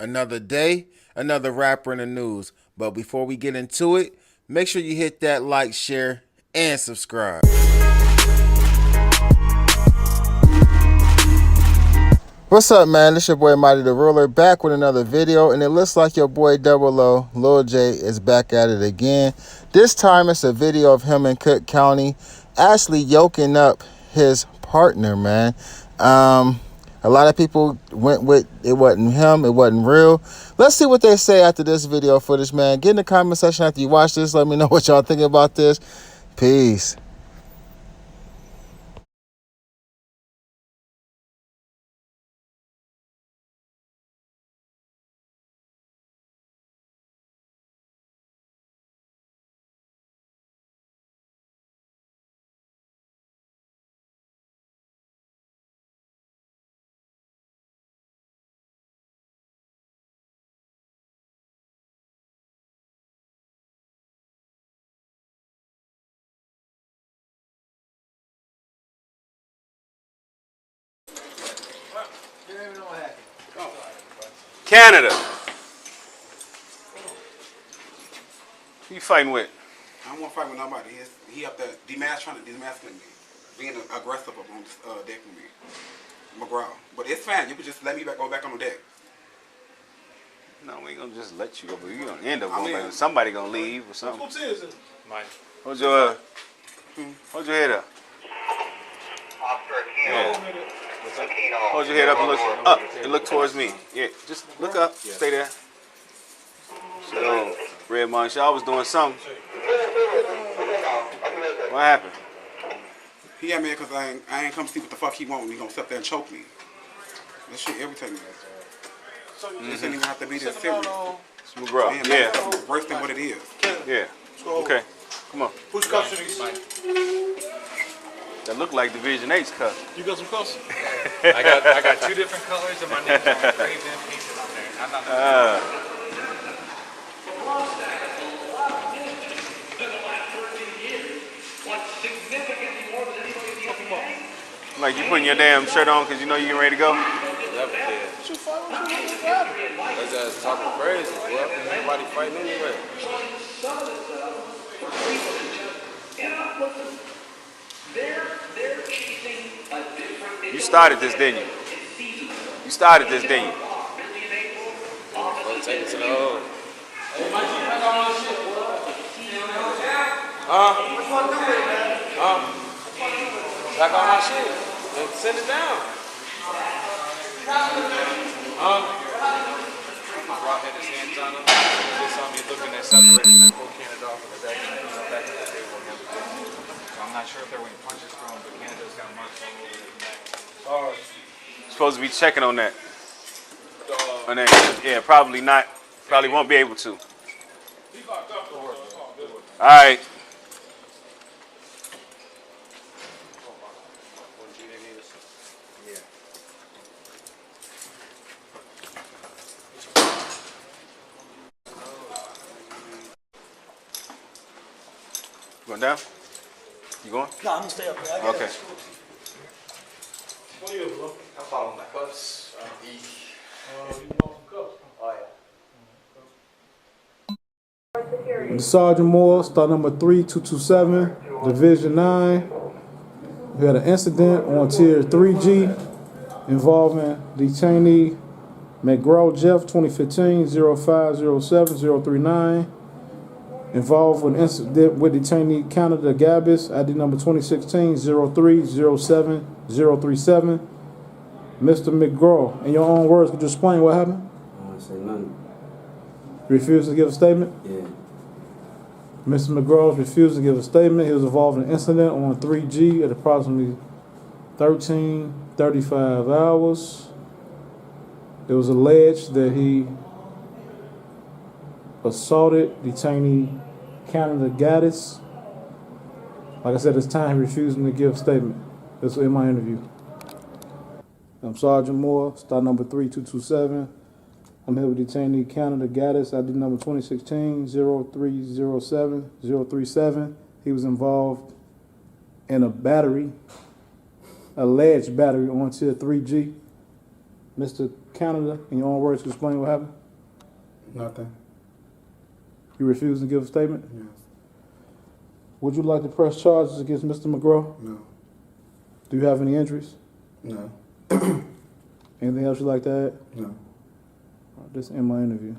Another day, another rapper in the news. But before we get into it, make sure you hit that like, share, and subscribe. What's up, man? This your boy Mighty the Ruler back with another video, and it looks like your boy Double O, Lil J, is back at it again. This time it's a video of him in Cook County actually yoking up his partner, man. A lot of people went with it wasn't him, it wasn't real. Let's see what they say after this video footage, man. Get in the comment section after you watch this. Let me know what y'all think about this. Peace. Canada. Who you fighting with? I don't want to fight with nobody. He up there trying to demasculate me, being aggressive up on this deck with me, McGraw. But it's fine. You could just let me go back on the deck. No, we ain't gonna just let you go, but you're gonna end up going back. Somebody gonna leave or something. Mike. Hold your head up. Yeah. Hold your head up and look towards me. Yeah, just look up. Stay there. So, Red Monk, y'all was doing something. What happened? He got mad because I ain't come see what the fuck he want, and he gonna sit there and choke me. That shit irritates me. This ain't even have to be this serious. McGraw. Man, Yeah. that's worse than what it is. Yeah. Okay. Come on. Who's cuffs are these? That look like Division H cuff. You got some cuffs? I got two different colors and my name's engraved in pieces on there. I'm not Like you putting your damn shirt on because you know you getting ready to go? Never did. That's just talking crazy, bro. Everybody fighting anyway. You started this, didn't you? You started this, didn't you? Let's take it to the hole. Back on my shit. And send it down. Rock had his hands on him. They saw me looking at separating that whole Canada off of the deck and back to the table and everything. So I'm not sure if there were any punches thrown, but Canada's got much all over the back. Sorry. Supposed to be checking on that. On that. Yeah, probably not. Probably won't be able to. All right. Going down? You going? No, I'm gonna stay up here. Okay. I'm following my cuffs. Sergeant Moore, star number 3227, Division 9. We had an incident on tier 3G involving detainee McGraw Jeff 2015-0507-039. Involved with incident with detainee Canada Gabbis, ID number 2016-03-07-037. Mr. McGraw, in your own words, could you explain what happened? I don't say nothing. Refused to give a statement? Yeah. Mr. McGraw refused to give a statement. He was involved in an incident on 3G at approximately 13:35 hours. It was alleged that he assaulted detainee Canada Gaddis. Like I said, this time he refusing to give a statement. This was in my interview. I'm Sergeant Moore, star number 3227. I'm here with detainee Canada Gaddis, ID number 2016-03-07-037. He was involved in a battery, alleged battery on tier 3G. Mr. Canada, in your own words, explain what happened? Nothing. You refuse to give a statement? Yes. Would you like to press charges against Mr. McGraw? No. Do you have any injuries? No. Anything else you'd like to add? No. This is in my interview.